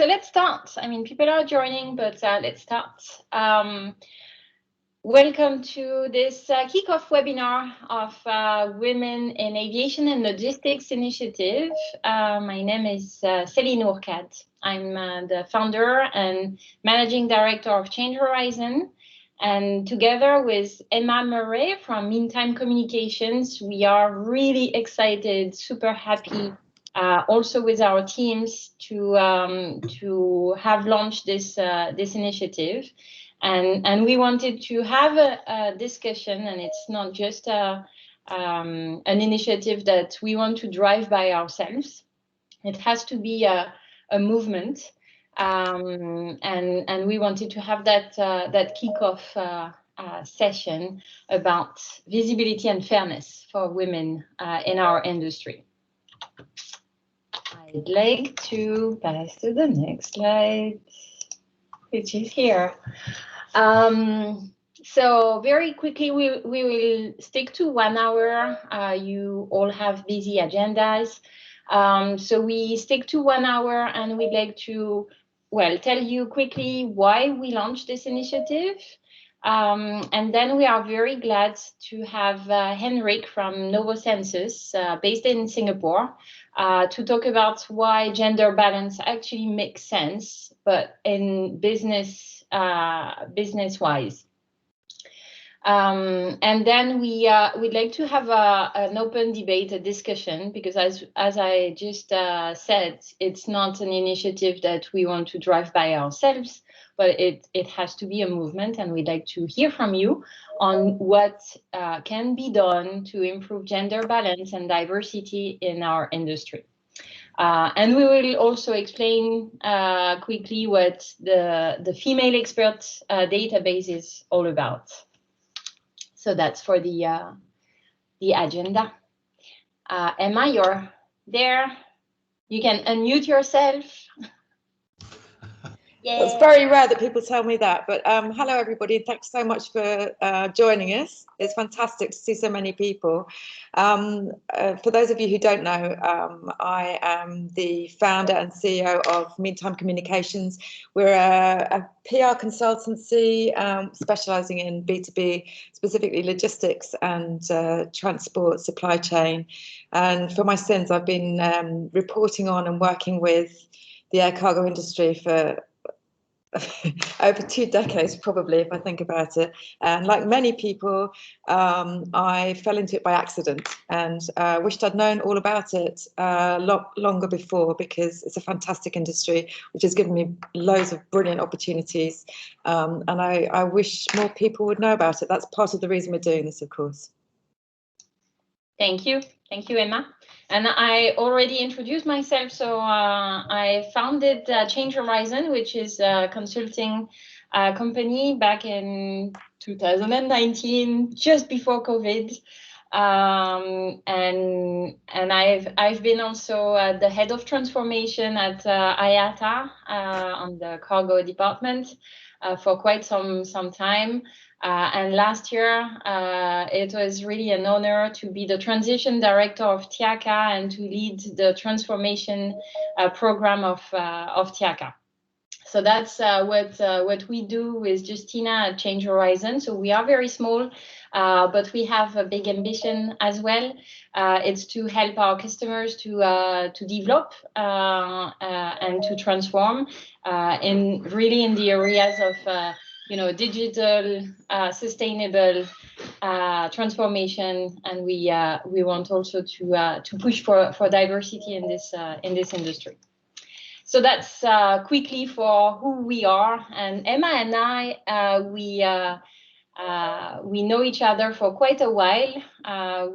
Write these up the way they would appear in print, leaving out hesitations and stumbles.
So let's start. I mean, people are joining, but let's start. Welcome to this kickoff webinar of Women in Aviation and Logistics Initiative. My name is Céline Ourcade. I'm the founder and managing director of Change Horizon. And together with Emma Murray from Meantime Communications, we are really excited, super happy, also with our teams to have launched this initiative. And we wanted to have a discussion, and it's not just an initiative that we want to drive by ourselves. It has to be a movement, and we wanted to have that kickoff session about visibility and fairness for women in our industry. I'd like to pass to the next slide, which is here. So very quickly, we will stick to 1 hour. You all have busy agendas. So we stick to 1 hour, and we'd like to, well, tell you quickly why we launched this initiative. And then we are very glad to have Henrik from Novo Census, based in Singapore, to talk about why gender balance actually makes sense, but in business-wise. And then we'd like to have an open debate, a discussion, because as I just said, it's not an initiative that we want to drive by ourselves, but it has to be a movement, and we'd like to hear from you on what can be done to improve gender balance and diversity in our industry. And we will also explain quickly what the female experts database is all about. So that's for the agenda. Emma, you're there. You can unmute yourself. Yeah. It's very rare that people tell me that, but hello everybody, and thanks so much for joining us. It's fantastic to see so many people. For those of you who don't know, I am the founder and CEO of Meantime Communications. We're a PR consultancy specializing in B2B, specifically logistics and transport supply chain. And for my sins, I've been reporting on and working with the air cargo industry for over 2 decades, probably, if I think about it. And like many people, I fell into it by accident, and wished I'd known all about it a lot longer before, because it's a fantastic industry which has given me loads of brilliant opportunities, and I wish more people would know about it. That's part of the reason we're doing this, of course. Thank you, Emma. And I already introduced myself, so I founded Change Horizon, which is a consulting company back in 2019, just before COVID. And I've been also the head of transformation at IATA on the cargo department for quite some time. And last year, it was really an honor to be the transition director of TIACA and to lead the transformation program of TIACA. So that's what we do with Justina at Change Horizon. So we are very small, but we have a big ambition as well. It's to help our customers to develop and to transform in the areas of digital, sustainable transformation, and we want also to push for diversity in this industry. So that's quickly for who we are. And Emma and I, we know each other for quite a while.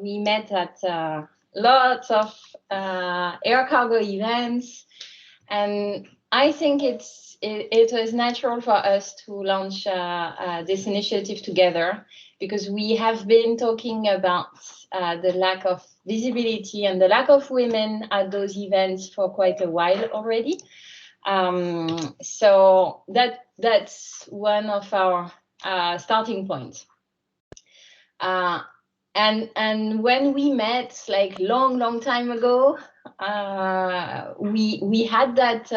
We met at lots of air cargo events, and I think it was natural for us to launch this initiative together, because we have been talking about the lack of visibility and the lack of women at those events for quite a while already. So that's one of our starting points. And when we met, like long time ago, we had that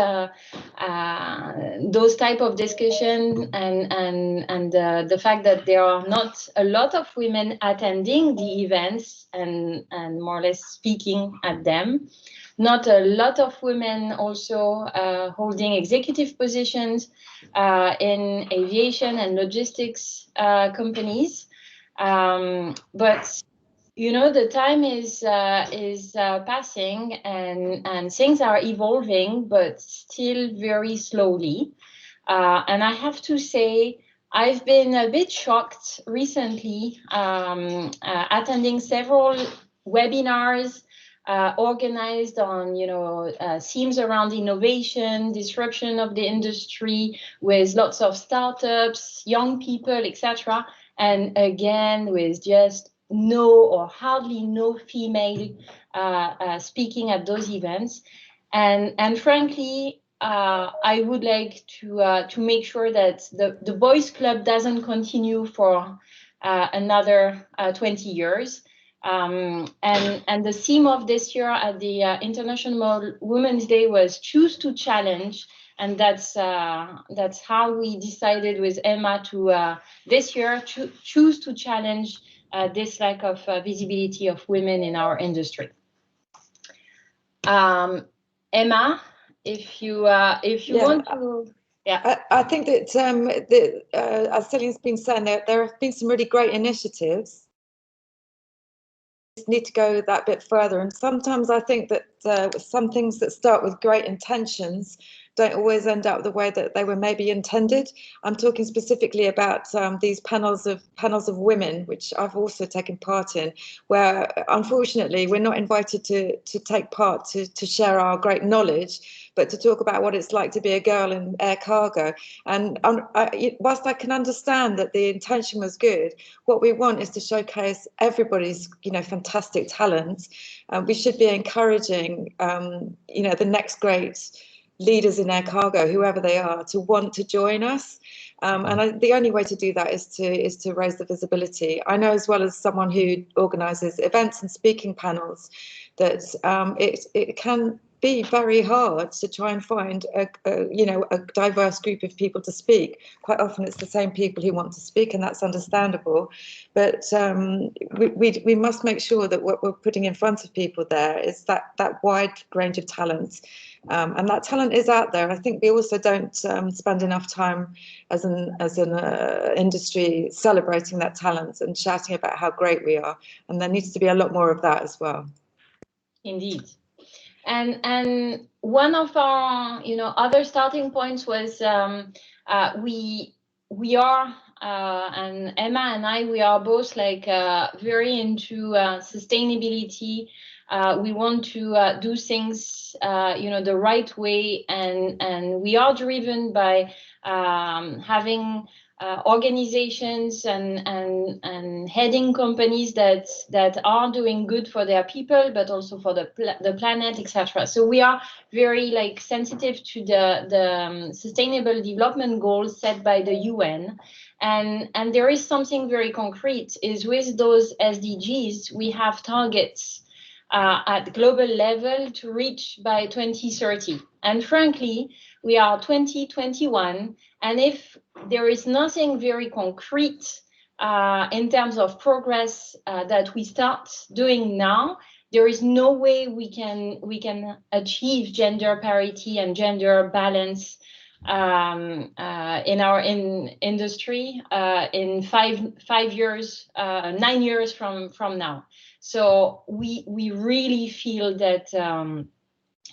those type of discussion, and the fact that there are not a lot of women attending the events and more or less speaking at them. Not a lot of women also holding executive positions in aviation and logistics companies. But the time is passing, and things are evolving, but still very slowly. And I have to say, I've been a bit shocked recently, attending several webinars organized on, themes around innovation, disruption of the industry, with lots of startups, young people, etc. And again, with just no or hardly no female speaking at those events. And frankly, I would like to make sure that the boys club doesn't continue for another 20 years. And the theme of this year at the International Women's Day was choose to challenge, and that's how we decided with Emma to this year choose to challenge this lack of visibility of women in our industry. Emma, if you want to, yeah. I think that as Celine's been saying, there have been some really great initiatives. Need to go that bit further, and sometimes I think that some things that start with great intentions don't always end up the way that they were maybe intended. I'm talking specifically about these panels of women, which I've also taken part in, where unfortunately we're not invited to take part to share our great knowledge, but to talk about what it's like to be a girl in air cargo. And whilst I can understand that the intention was good, what we want is to showcase everybody's fantastic talent. We should be encouraging the next great leaders in air cargo, whoever they are, to want to join us. And the only way to do that is to raise the visibility. I know, as well as someone who organises events and speaking panels, that it can be very hard to try and find a diverse group of people to speak. Quite often it's the same people who want to speak, and that's understandable. But we must make sure that what we're putting in front of people there is that wide range of talent. And that talent is out there. I think we also don't spend enough time as an industry celebrating that talent and shouting about how great we are. And there needs to be a lot more of that as well. Indeed. And one of our other starting points was we are and Emma and I, we are both very into sustainability. We want to do things the right way, and we are driven by having organizations and heading companies that are doing good for their people, but also for the planet, etc. So we are very sensitive to the Sustainable Development Goals set by the UN, and there is something very concrete. Is with those SDGs we have targets at global level to reach by 2030, and frankly we are 2021, and if there is nothing very concrete in terms of progress that we start doing now, there is no way we can achieve gender parity and gender balance in our industry in 5 years, 9 years from now. So we really feel that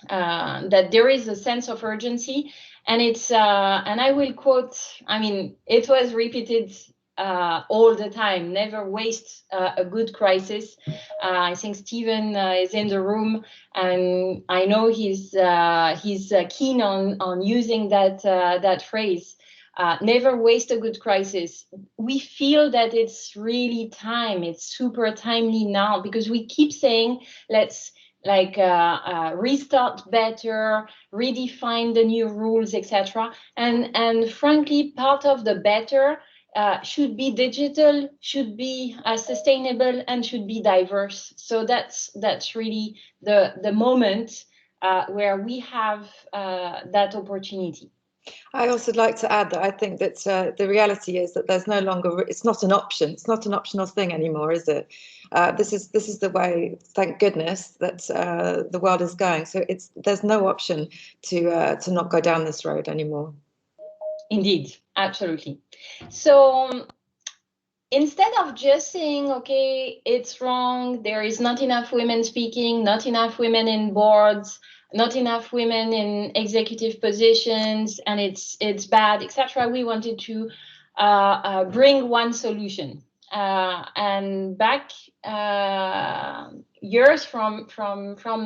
that there is a sense of urgency, and it's and I will quote, I mean, it was repeated all the time: never waste a good crisis. I think Stephen is in the room, and I know he's keen on using that phrase. Never waste a good crisis. We feel that it's really time. It's super timely now, because we keep saying, let's restart better, redefine the new rules, etc. And frankly, part of the better should be digital, should be sustainable, and should be diverse. So that's really the moment where we have that opportunity. I also like to add that I think that the reality is that there's no longer, it's not an option. It's not an optional thing anymore, is it? This is the way, thank goodness, that the world is going. So there's no option to not go down this road anymore. Indeed, absolutely. So instead of just saying, okay, it's wrong, there is not enough women speaking, not enough women in boards, not enough women in executive positions, and it's bad, etc., we wanted to bring one solution. And back years from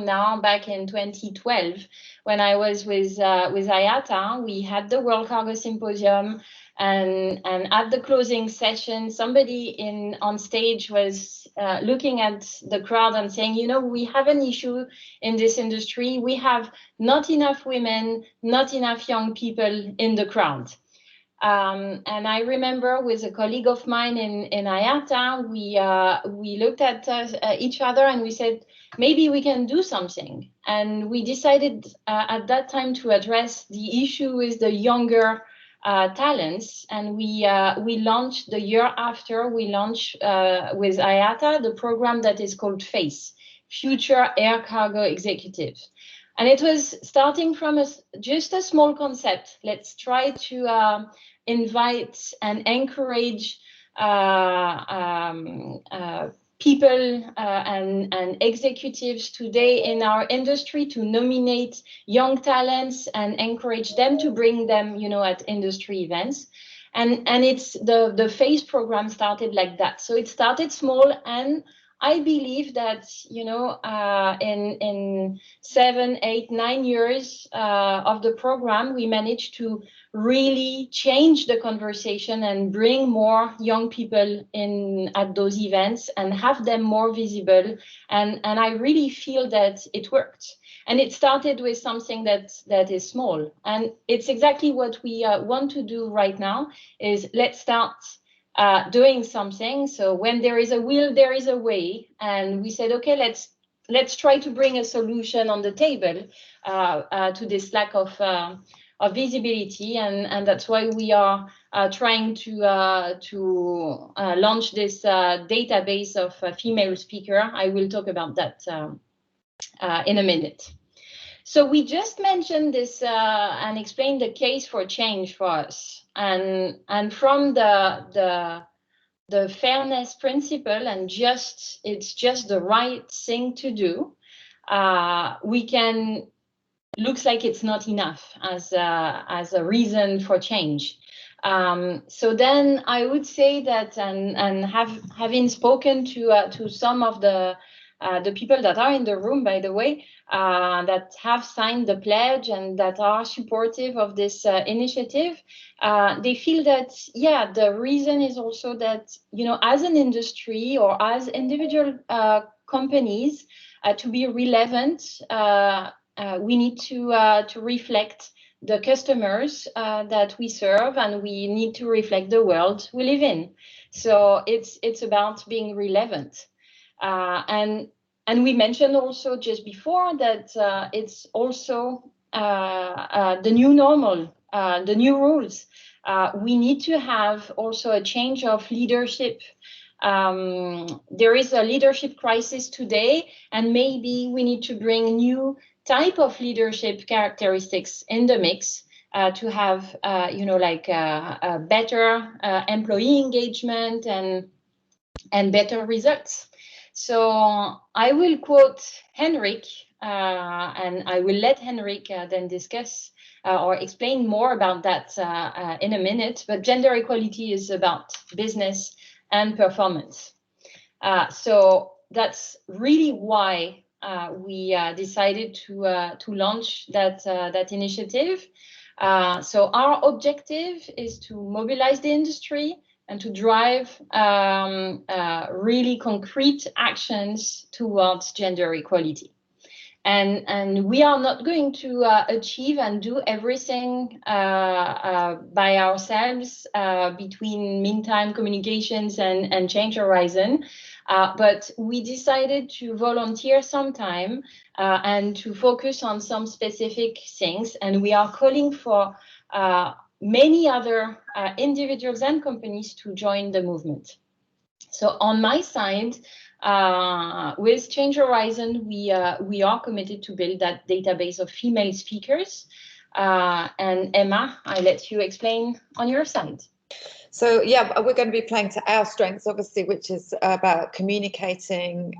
now, back in 2012, when I was with IATA, we had the World Cargo Symposium. And at the closing session, somebody on stage was looking at the crowd and saying, you know, we have an issue in this industry. We have not enough women, not enough young people in the crowd. And I remember with a colleague of mine in IATA, we looked at each other and we said, maybe we can do something. And we decided at that time to address the issue with the younger talents, and we launched the year after. We launched with IATA the program that is called FACE, Future Air Cargo Executives, and it was starting from just a small concept. Let's try to invite and encourage people and executives today in our industry to nominate young talents and encourage them to bring them, you know, at industry events. And it's the FACE program started like that. So it started small, and I believe that, you know, in 7, 8, 9 years of the program, we managed to really change the conversation and bring more young people in at those events and have them more visible. And I really feel that it worked. And it started with something that is small. And it's exactly what we want to do right now is let's start doing something. So when there is a will, there is a way. And we said, okay, let's try to bring a solution on the table to this lack of visibility, and that's why we are trying to launch this database of female speaker. I will talk about that in a minute. So we just mentioned this and explained the case for change for us, and from the fairness principle and it's just the right thing to do. We can looks like it's not enough as a reason for change. So then I would say that, and having spoken to some of the people that are in the room, by the way, that have signed the pledge and that are supportive of this initiative, they feel that, yeah, the reason is also that, you know, as an industry or as individual companies, to be relevant, we need to reflect the customers that we serve, and we need to reflect the world we live in. So it's about being relevant. And we mentioned also just before that it's also the new normal, the new rules. We need to have also a change of leadership. There is a leadership crisis today, and maybe we need to bring new type of leadership characteristics in the mix to have, you know, like a better employee engagement and better results. So I will quote Henrik, and I will let Henrik then discuss or explain more about that in a minute. But gender equality is about business and performance. So that's really why we decided to launch that initiative. So our objective is to mobilize the industry and to drive really concrete actions towards gender equality. And we are not going to achieve and do everything by ourselves between Meantime Communications and Change Horizon. But we decided to volunteer some time and to focus on some specific things. And we are calling for many other individuals and companies to join the movement. So on my side, with Change Horizon, we are committed to build that database of female speakers. And Emma, I let you explain on your side. So yeah, we're going to be playing to our strengths, obviously, which is about communicating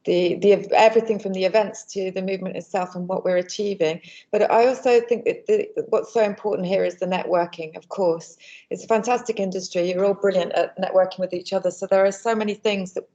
the everything from the events to the movement itself and what we're achieving. But I also think that what's so important here is the networking. Of course, it's a fantastic industry. You're all brilliant at networking with each other. So there are so many things that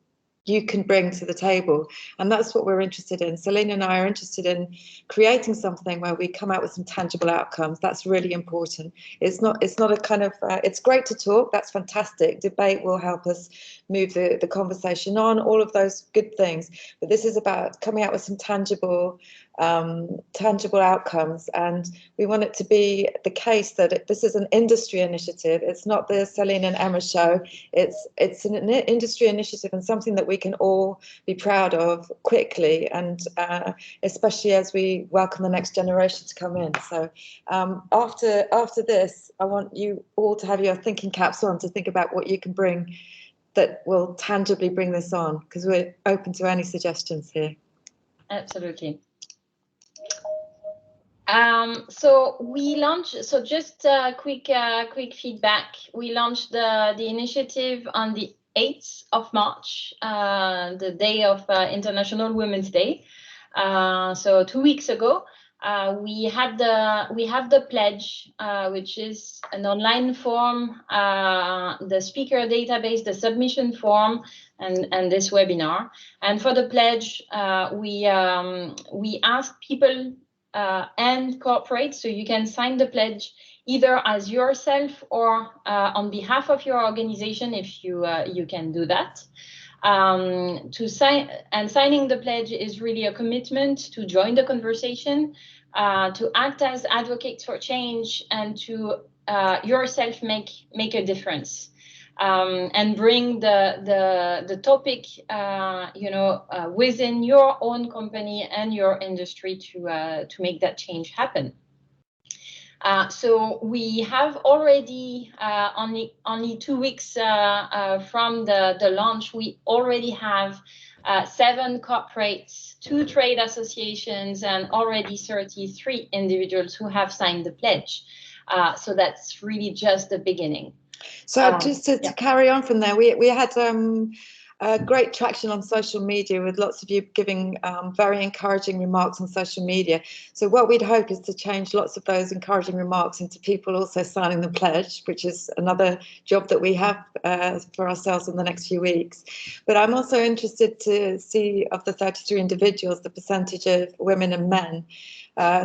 you can bring to the table, and that's what we're interested in. Celine and I are interested in creating something where we come out with some tangible outcomes. That's really important. It's not a kind of it's great to talk, that's fantastic. Debate will help us move the conversation on, all of those good things, but this is about coming out with some tangible outcomes, and we want it to be the case that this is an industry initiative. It's not the Celine and Emma show. It's an industry initiative and something that we can all be proud of quickly, and especially as we welcome the next generation to come in. So after this, I want you all to have your thinking caps on to think about what you can bring that will tangibly bring this on, because we're open to any suggestions here. Absolutely. So we launched, so just quick feedback. We launched the initiative on the 8th of March, the day of International Women's Day. So 2 weeks ago, we have the pledge, which is an online form, the speaker database, the submission form, and this webinar. And for the pledge, we ask people and corporates, so you can sign the pledge either as yourself or on behalf of your organization if you can do that. Signing the pledge is really a commitment to join the conversation, to act as advocates for change, and to yourself make a difference. And bring the topic, within your own company and your industry to make that change happen. So we have already only 2 weeks from the launch. We already have 7 corporates, 2 trade associations, and already 33 individuals who have signed the pledge. So that's really just the beginning. So just to carry on from there, we had great traction on social media, with lots of you giving very encouraging remarks on social media. So what we'd hope is to change lots of those encouraging remarks into people also signing the pledge, which is another job that we have for ourselves in the next few weeks. But I'm also interested to see, of the 33 individuals, the percentage of women and men.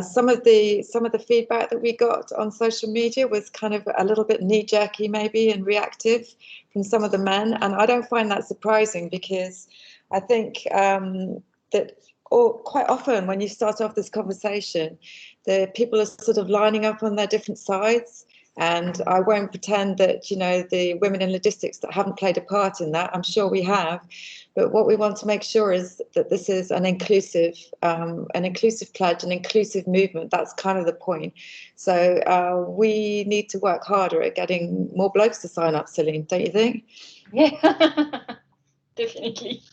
Some of the feedback that we got on social media was kind of a little bit knee-jerky maybe and reactive from some of the men, and I don't find that surprising, because I think that quite often when you start off this conversation, the people are sort of lining up on their different sides. And I won't pretend that, the women in logistics that haven't played a part in that. I'm sure we have. But what we want to make sure is that this is an inclusive pledge, an inclusive movement. That's kind of the point. So we need to work harder at getting more blokes to sign up, Celine, don't you think? Yeah, definitely.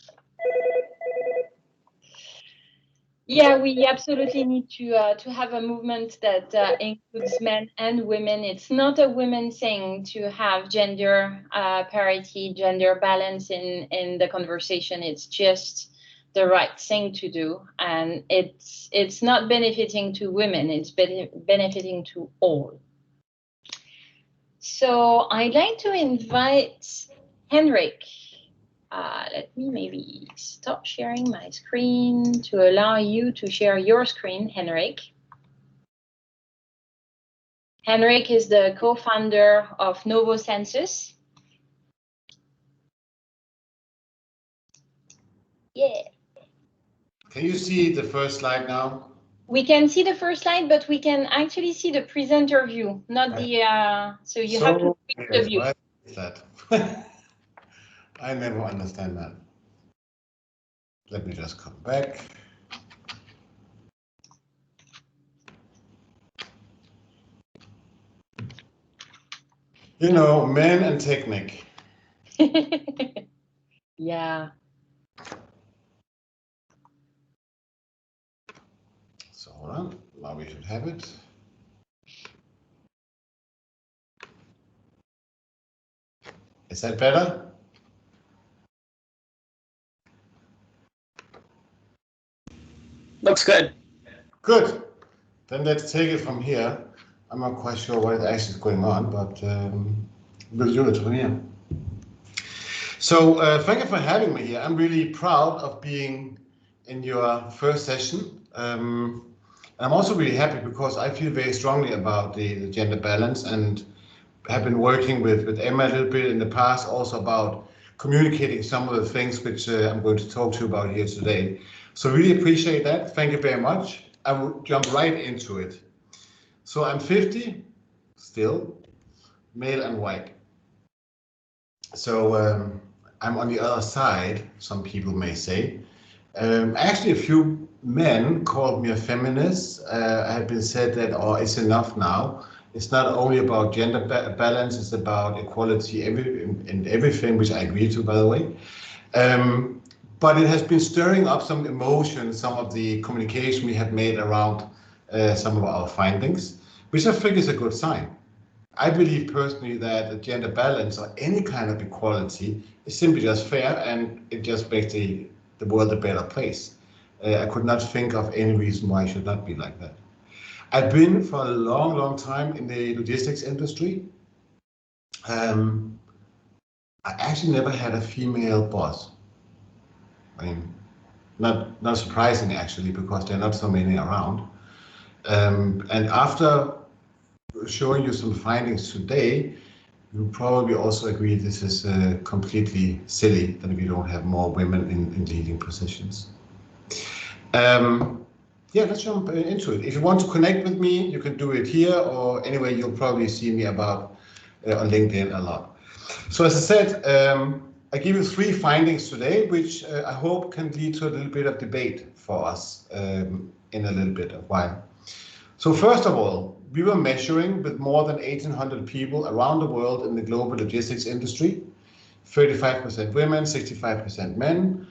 Yeah, we absolutely need to have a movement that includes men and women. It's not a women thing to have gender parity, gender balance in the conversation. It's just the right thing to do, and it's not benefiting to women. It's benefiting to all. So I'd like to invite Henrik. Let me maybe stop sharing my screen to allow you to share your screen, Henrik. Henrik is the co-founder of Novo Census. Yeah. Can you see the first slide now? We can see the first slide, but we can actually see the presenter view, not the, so you have to switch the view. Why is that? I never understand that. Let me just come back. You know, men and technique. Yeah. So hold on, now we should have it. Is that better? Looks good. Good. Then let's take it from here. I'm not quite sure what actually is going on, but we'll do it from here. So thank you for having me here. I'm really proud of being in your first session. And I'm also really happy because I feel very strongly about the gender balance and have been working with Emma a little bit in the past, also about communicating some of the things which I'm going to talk to you about here today. So really appreciate that. Thank you very much. I will jump right into it. So I'm 50, still, male and white. So I'm on the other side, some people may say. Actually, a few men called me a feminist. I have been said that, oh, it's enough now. It's not only about gender balance, it's about equality in everything, which I agree to, by the way. But it has been stirring up some emotion, some of the communication we have made around some of our findings, which I think is a good sign. I believe personally that a gender balance or any kind of equality is simply just fair, and it just makes the world a better place. I could not think of any reason why it should not be like that. I've been for a long, long time in the logistics industry. I actually never had a female boss. I mean, not surprising actually, because there are not so many around. And after showing you some findings today, you probably also agree this is completely silly that we don't have more women in leading positions. Yeah, let's jump into it. If you want to connect with me, you can do it here, or anyway, you'll probably see me about on LinkedIn a lot. So as I said, I give you 3 findings today, which I hope can lead to a little bit of debate for us in a little bit of while. So first of all, we were measuring with more than 1,800 people around the world in the global logistics industry, 35% women, 65% men,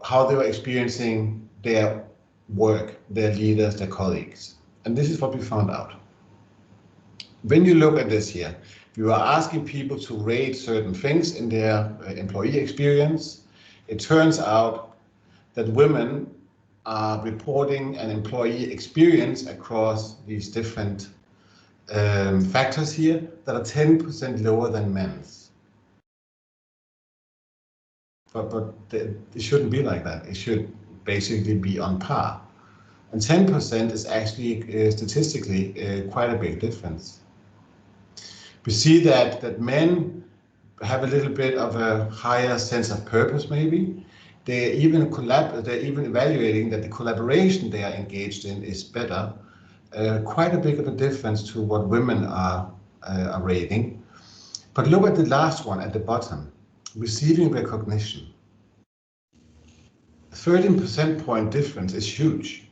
how they were experiencing their work, their leaders, their colleagues. And this is what we found out. When you look at this here, we were asking people to rate certain things in their employee experience. It turns out that women are reporting an employee experience across these different factors here that are 10% lower than men's. But it shouldn't be like that. It should basically be on par. And 10% is actually statistically quite a big difference. We see that men have a little bit of a higher sense of purpose, maybe. They're even evaluating that the collaboration they are engaged in is better. Quite a big of a difference to what women are rating. But look at the last one at the bottom, receiving recognition. 13% point difference is huge.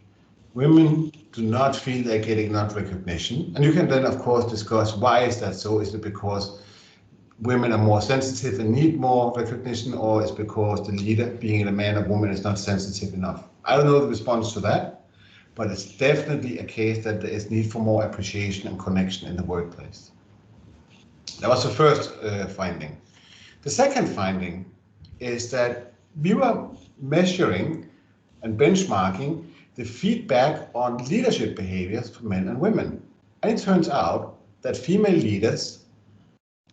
Women do not feel they're getting enough recognition. And you can then, of course, discuss why is that so? Is it because women are more sensitive and need more recognition, or is it because the leader, being a man or woman, is not sensitive enough? I don't know the response to that, but it's definitely a case that there is need for more appreciation and connection in the workplace. That was the first finding. The second finding is that we were measuring and benchmarking the feedback on leadership behaviors for men and women. And it turns out that female leaders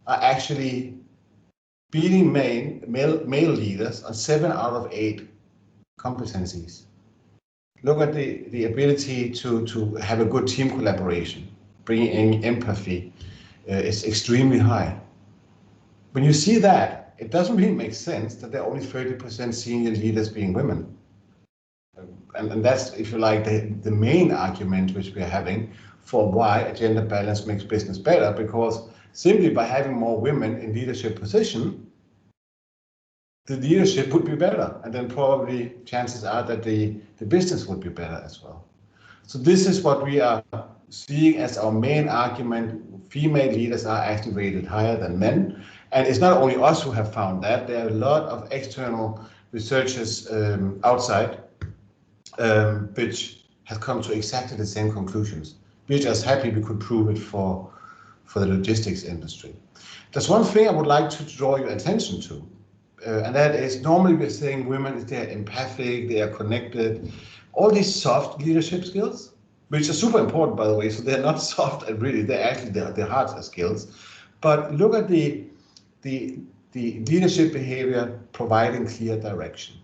are actually beating male leaders on 7 out of 8 competencies. Look at the ability to have a good team collaboration, bringing in empathy is extremely high. When you see that, it doesn't really make sense that there are only 30% senior leaders being women. and that's, if you like, the main argument which we're having for why a gender balance makes business better, because simply by having more women in leadership position, the leadership would be better, and then probably chances are that the business would be better as well. So this is what we are seeing as our main argument. Female leaders are actually rated higher than men. And it's not only us who have found that. There are a lot of external researchers outside which have come to exactly the same conclusions. We're just happy we could prove it for the logistics industry. There's one thing I would like to draw your attention to, and that is normally we're saying women, they're empathic, they are connected, all these soft leadership skills, which are super important, by the way. So they're not soft, and really, they're actually their hard skills. But look at the leadership behavior providing clear direction.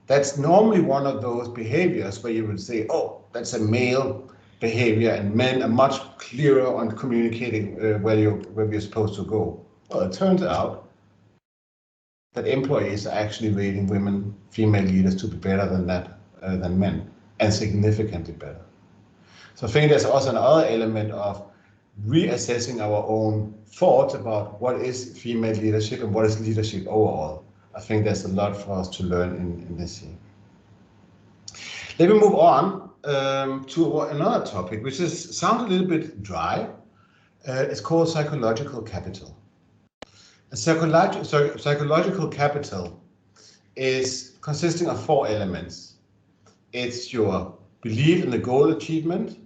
That's normally one of those behaviors where you would say, oh, that's a male behavior, and men are much clearer on communicating where you're supposed to go. Well, it turns out that employees are actually rating female leaders to be better than that, than men, and significantly better. So I think there's also another element of reassessing our own thoughts about what is female leadership and what is leadership overall. I think there's a lot for us to learn in this year. Let me move on to another topic, which sounds a little bit dry. It's called psychological capital. Psychological capital is consisting of 4 elements. It's your belief in the goal achievement,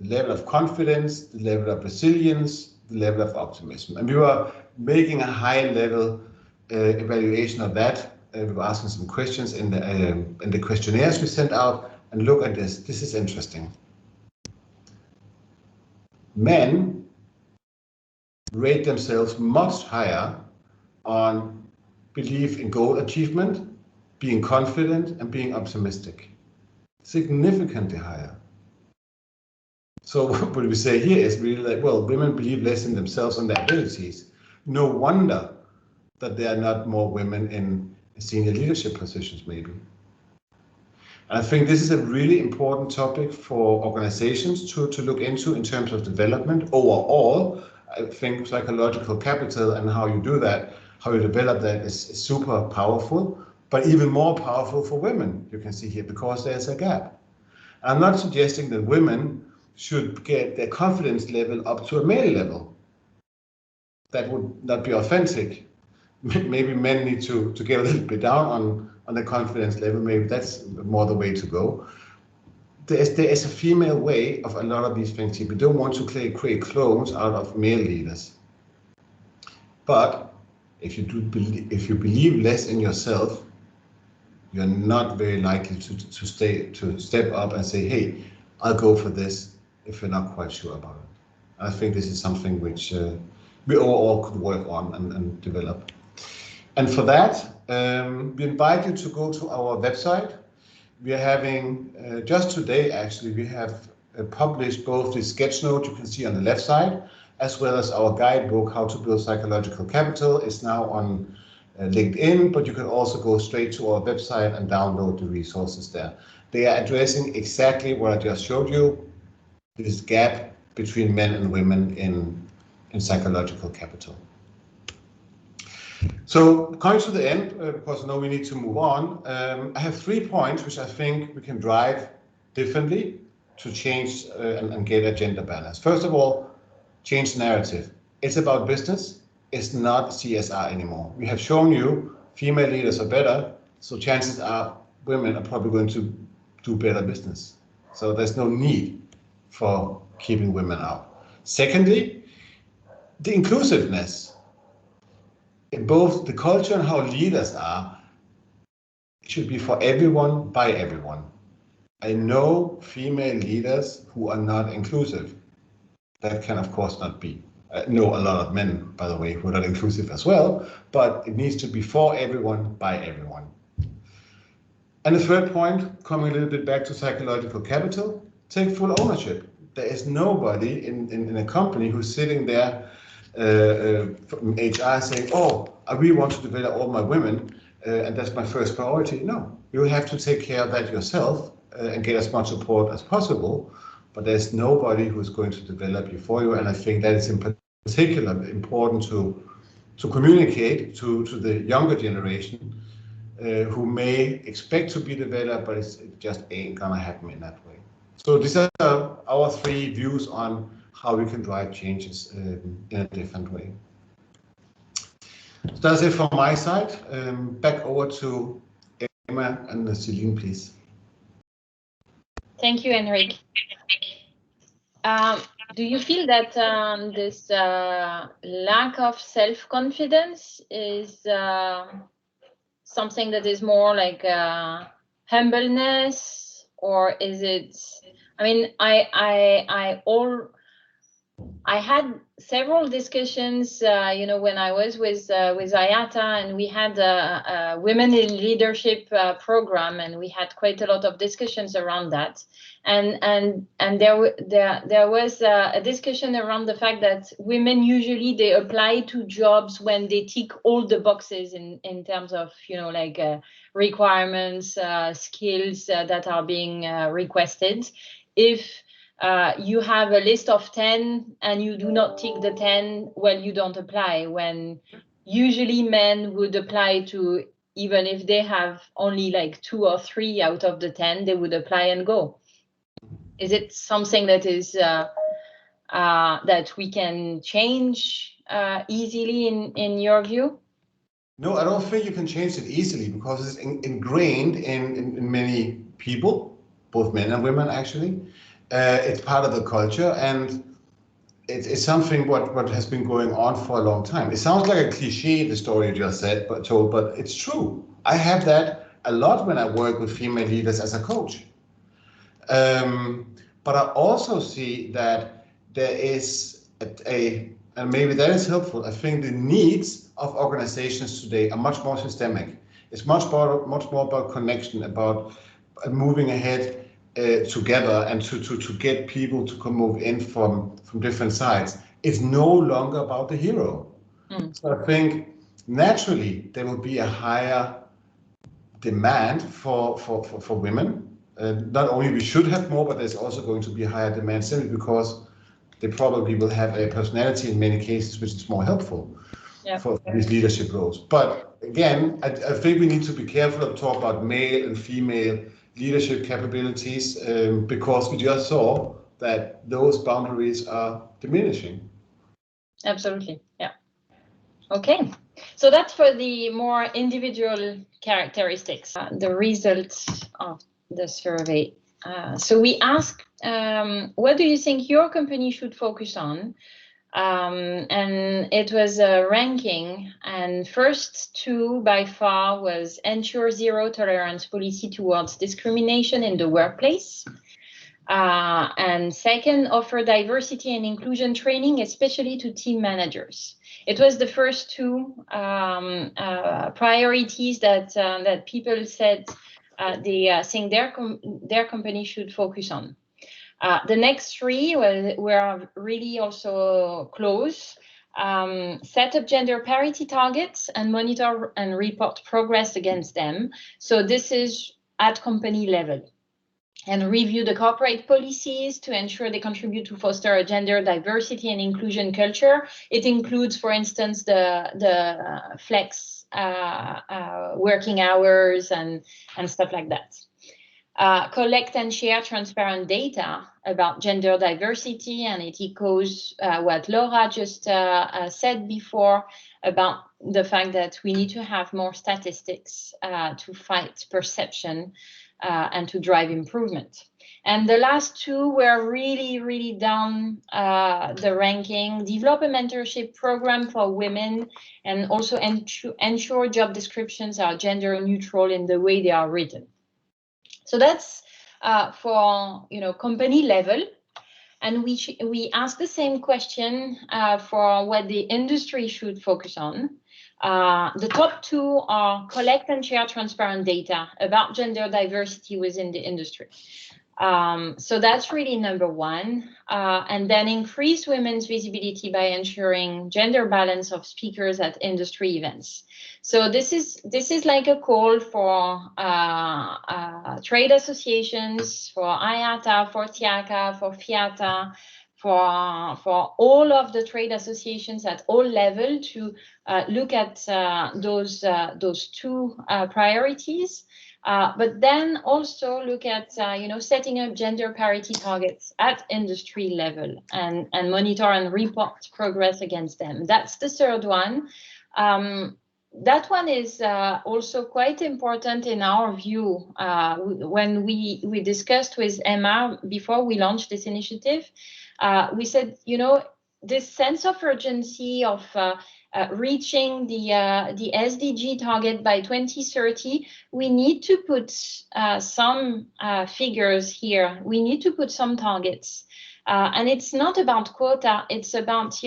the level of confidence, the level of resilience, the level of optimism. And we were making a high-level evaluation of that. We were asking some questions in the questionnaires we sent out. And look at this. This is interesting. Men rate themselves much higher on belief in goal achievement, being confident, and being optimistic. Significantly higher. So what we say here is really like, well, women believe less in themselves and their abilities. No wonder that there are not more women in senior leadership positions, maybe. And I think this is a really important topic for organizations to look into in terms of development overall. I think psychological capital and how you do that, how you develop that is super powerful, but even more powerful for women, you can see here, because there's a gap. I'm not suggesting that women should get their confidence level up to a male level. That would not be authentic. Maybe men need to get a little bit down on the confidence level. Maybe that's more the way to go. There is a female way of a lot of these things. We don't want to create clones out of male leaders. But if you believe less in yourself, you're not very likely to step up and say, hey, I'll go for this, if you're not quite sure about it. I think this is something which we all could work on and develop. And for that, we invite you to go to our website. We are having, just today actually, we have published both the sketch note you can see on the left side, as well as our guidebook, How to Build Psychological Capital, is now on LinkedIn, but you can also go straight to our website and download the resources there. They are addressing exactly what I just showed you, this gap between men and women in psychological capital. So coming to the end, because now we need to move on, I have 3 points which I think we can drive differently to change and get a gender balance. First of all, change the narrative. It's about business. It's not CSR anymore. We have shown you female leaders are better, so chances are women are probably going to do better business. So there's no need for keeping women out. Secondly, the inclusiveness. In both the culture and how leaders are, it should be for everyone, by everyone. I know female leaders who are not inclusive. That can, of course, not be. I know a lot of men, by the way, who are not inclusive as well, but it needs to be for everyone, by everyone. And the third point, coming a little bit back to psychological capital, take full ownership. There is nobody in a company who's sitting there from HR saying, oh, I really want to develop all my women, and that's my first priority. No, you have to take care of that yourself and get as much support as possible, but there's nobody who's going to develop you for you. And I think that is in particular important to communicate to the younger generation who may expect to be developed, but it just ain't gonna happen in that way. So these are our three views on how we can drive changes in a different way. So that's it from my side. Back over to Emma and Celine, please. Thank you, Henrik. Do you feel that this lack of self-confidence is something that is more like humbleness, or is it? I mean, I had several discussions, when I was with IATA, and we had a women in leadership program, and we had quite a lot of discussions around that. And there was a discussion around the fact that women usually they apply to jobs when they tick all the boxes in terms of requirements, skills that are being requested. If you have a list of 10 and you do not tick the 10, well, you don't apply, when usually men would apply to, even if they have only like 2 or 3 out of the 10, they would apply and go. Is it something that is that we can change easily in your view? No, I don't think you can change it easily, because it's ingrained in many people, both men and women actually. It's part of the culture, and it's something what has been going on for a long time. It sounds like a cliche, the story you just said, but it's true. I have that a lot when I work with female leaders as a coach. But I also see that there is and maybe that is helpful. I think the needs of organizations today are much more systemic. It's much more about connection, about moving ahead together, and to get people to move in from different sides. It's no longer about the hero. So I think naturally there will be a higher demand for women. Not only we should have more, but there's also going to be a higher demand, simply because they probably will have a personality in many cases which is more helpful for these leadership roles. But again, I think we need to be careful to talk about male and female leadership capabilities, because we just saw that those boundaries are diminishing. Absolutely, yeah. Okay, so that's for the more individual characteristics, the results of the survey. So we asked, what do you think your company should focus on? And it was a ranking, and first 2 by far was ensure zero tolerance policy towards discrimination in the workplace. And second, offer diversity and inclusion training, especially to team managers. It was the first 2 priorities that people said they think their company should focus on. The next 3 were really also close. Set up gender parity targets and monitor and report progress against them. So this is at company level. And review the corporate policies to ensure they contribute to foster a gender diversity and inclusion culture. It includes, for instance, the flex working hours and stuff like that. Collect and share transparent data about gender diversity, and it echoes what Laura just said before about the fact that we need to have more statistics to fight perception and to drive improvement. And the last 2 were really, really down the ranking. Develop a mentorship program for women, and also ensure job descriptions are gender neutral in the way they are written. So that's for company level. And we ask the same question for what the industry should focus on. The top 2 are collect and share transparent data about gender diversity within the industry. So that's really number one. And then increase women's visibility by ensuring gender balance of speakers at industry events. So this is like a call for trade associations, for IATA, for TIACA, for FIATA, for all of the trade associations at all levels to look at those two priorities. But then also look at setting up gender parity targets at industry level and monitor and report progress against them. That's the third one. That one is also quite important in our view. When we discussed with Emma before we launched this initiative, we said, this sense of urgency of reaching the SDG target by 2030, we need to put some figures here. We need to put some targets. And it's not about quota. It's about,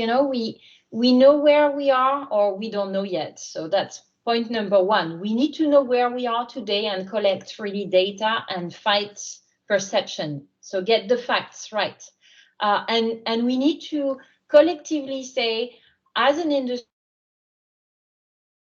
we know where we are or we don't know yet. So that's point number one. We need to know where we are today and collect really data and fight perception. So get the facts right. And we need to collectively say, as an industry,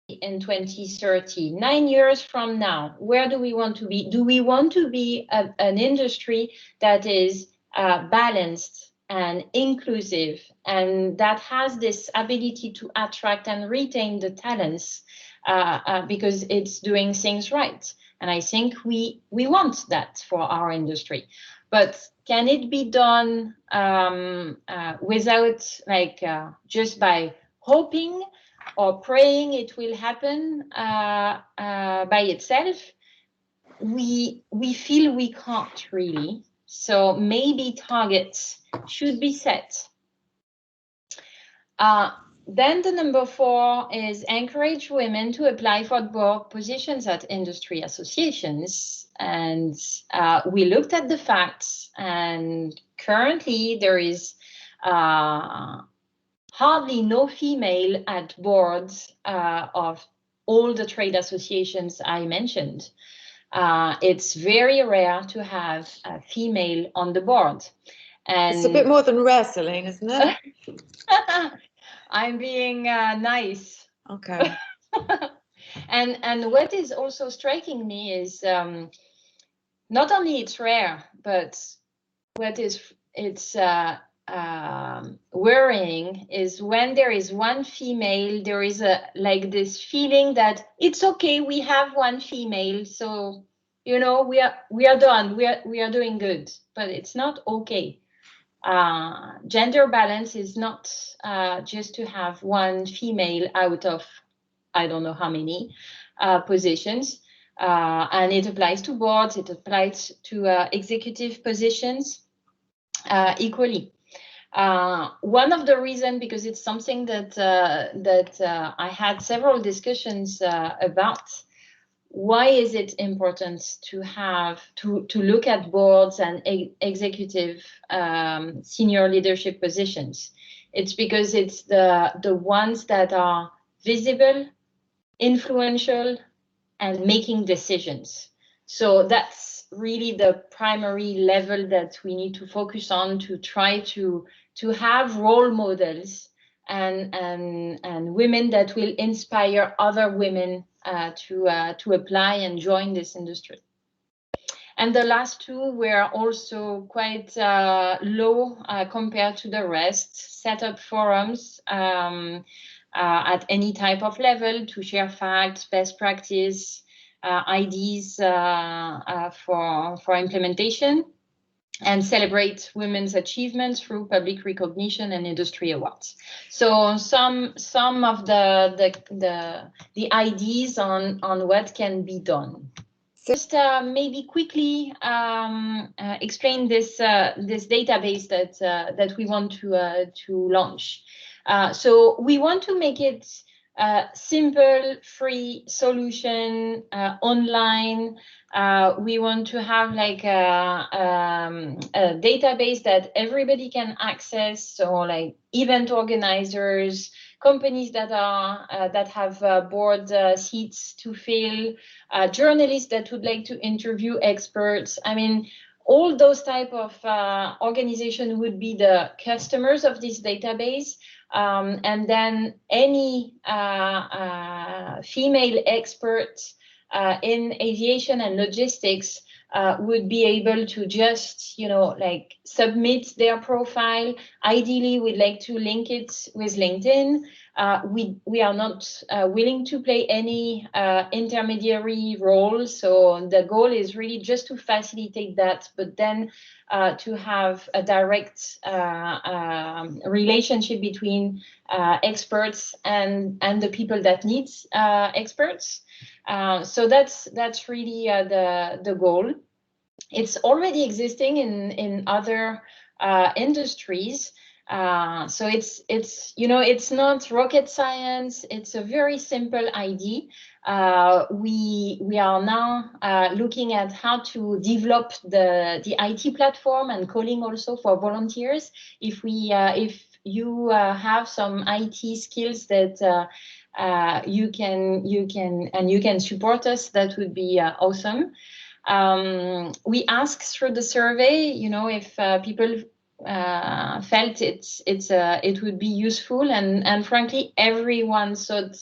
in 2030, 9 years from now, where do we want to be? Do we want to be an industry that is balanced and inclusive and that has this ability to attract and retain the talents because it's doing things right? And I think we want that for our industry. But can it be done without just by hoping or praying it will happen by itself? We feel we can't really. So maybe targets should be set. Then the number 4 is encourage women to apply for board positions at industry associations. And we looked at the facts, and currently there is hardly no female at boards of all the trade associations I mentioned. It's very rare to have a female on the board. And it's a bit more than rare, Celine, isn't it? I'm being nice. Okay. And what is also striking me is not only it's rare, but what is worrying is when there is one female, there is this feeling that it's okay, we have one female, so we are done, we are doing good. But it's not okay. Gender balance is not just to have one female out of I don't know how many positions, and it applies to boards, it applies to executive positions equally. One of the reasons, because it's something that I had several discussions about, why is it important to have to look at boards and executive senior leadership positions? It's because it's the ones that are visible, influential, and making decisions. So that's really the primary level that we need to focus on, to try to have role models and women that will inspire other women to apply and join this industry. And the last two were also quite low compared to the rest. Set up forums at any type of level to share facts, best practice, ideas for implementation, and celebrate women's achievements through public recognition and industry awards. So some of the ideas on what can be done. Just maybe quickly explain this database that we want to launch. So we want to make it simple, free solution, online. We want to have like a database that everybody can access. So like event organizers, companies that have board seats to fill, journalists that would like to interview experts. I mean, all those type of organization would be the customers of this database. And then any female experts in aviation and logistics would be able to just, like submit their profile. Ideally, we'd like to link it with LinkedIn. We are not willing to play any intermediary role. So the goal is really just to facilitate that, but then to have a direct relationship between experts and the people that need experts. So that's really the goal. It's already existing in other industries. So it's not rocket science. It's a very simple idea. We are now looking at how to develop the IT platform and calling also for volunteers. If you have some IT skills that you can support us, that would be awesome. We asked through the survey, if people felt it would be useful, and frankly, everyone thought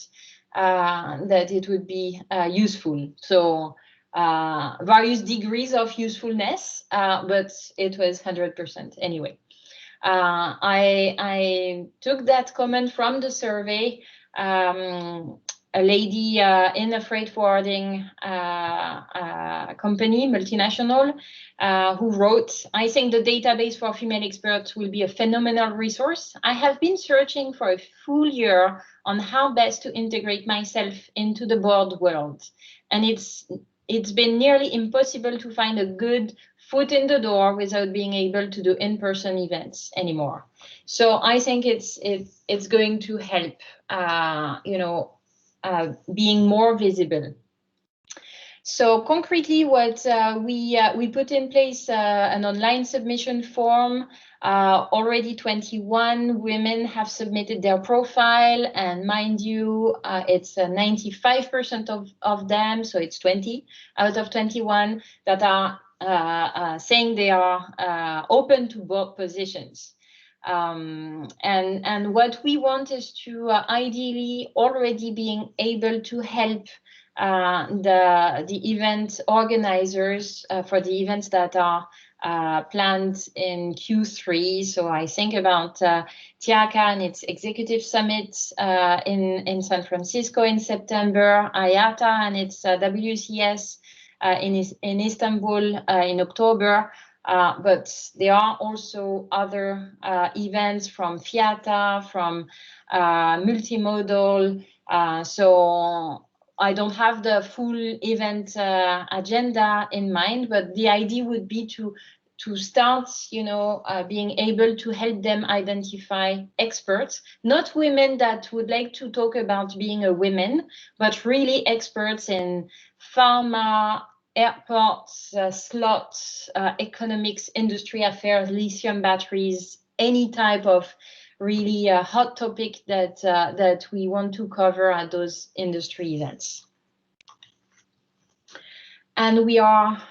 that it would be useful. So various degrees of usefulness, but it was 100% anyway. I took that comment from the survey. A lady in a freight forwarding company, multinational, who wrote, "I think the database for female experts will be a phenomenal resource. I have been searching for a full year on how best to integrate myself into the board world. And it's been nearly impossible to find a good foot in the door without being able to do in-person events anymore." So I think it's going to help, being more visible. So concretely, what we put in place an online submission form. Already 21 women have submitted their profile, and mind you, it's 95% of them, so it's 20 out of 21 that are saying they are open to both positions. And what we want is to ideally already being able to help the event organizers for the events that are planned in Q3. So I think about TIACA and its executive summit in San Francisco in September, IATA and its WCS in Istanbul in October. But there are also other events from FIATA, from multimodal. So I don't have the full event agenda in mind, but the idea would be to start, being able to help them identify experts, not women that would like to talk about being a woman, but really experts in pharma, airports, slots, economics, industry affairs, lithium batteries, any type of really hot topic that we want to cover at those industry events. And we are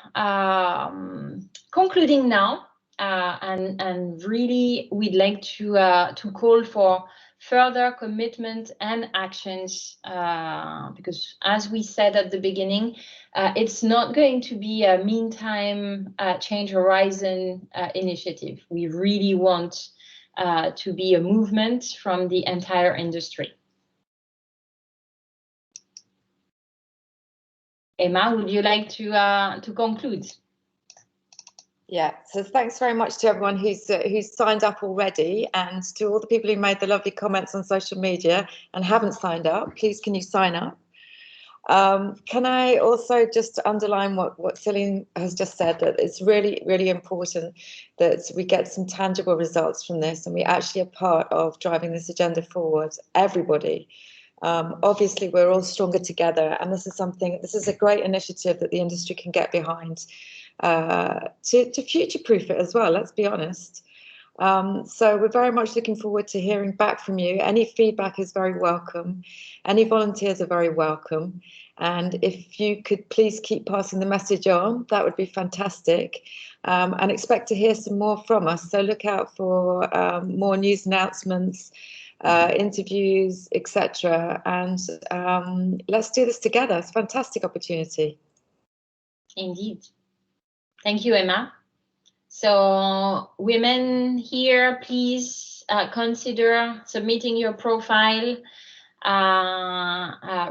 concluding now, and really we'd like to call for further commitment and actions, because as we said at the beginning, it's not going to be a meantime change horizon initiative. We really want to be a movement from the entire industry. Emma, would you like to conclude? Yeah, so thanks very much to everyone who's signed up already, and to all the people who made the lovely comments on social media and haven't signed up. Please, can you sign up? Can I also just underline what Celine has just said, that it's really, really important that we get some tangible results from this, and we actually are part of driving this agenda forward, everybody. Obviously, we're all stronger together, and this is a great initiative that the industry can get behind to future-proof it as well, let's be honest. So we're very much looking forward to hearing back from you. Any feedback is very welcome. Any volunteers are very welcome. And if you could please keep passing the message on, that would be fantastic. and expect to hear some more from us. So look out for more news announcements, interviews, etc. And let's do this together. It's a fantastic opportunity. Indeed. Thank you, Emma. So women here, please consider submitting your profile,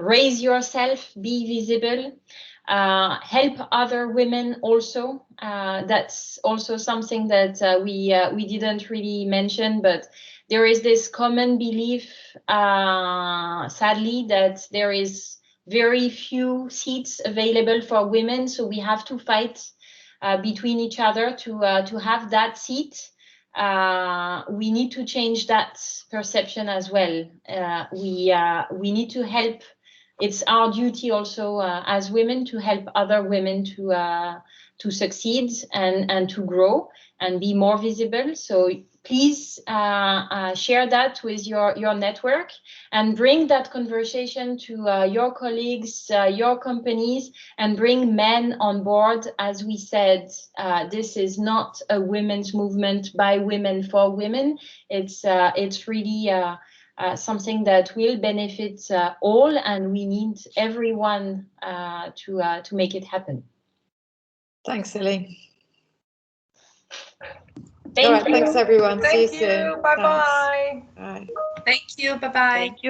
raise yourself, be visible, help other women also. That's also something that we didn't really mention, but there is this common belief, sadly, that there is very few seats available for women, so we have to fight between each other to have that seat. We need to change that perception as well. We need to help. It's our duty also as women to help other women to succeed and to grow and be more visible. So please share that with your network and bring that conversation to your colleagues, your companies, and bring men on board. As we said, this is not a women's movement by women for women. It's really something that will benefit all, and we need everyone to make it happen. Thanks, Ellie. Thank you. Thanks everyone. Thank See you soon. Bye-bye. Bye. Thank you. Bye-bye. Thank you.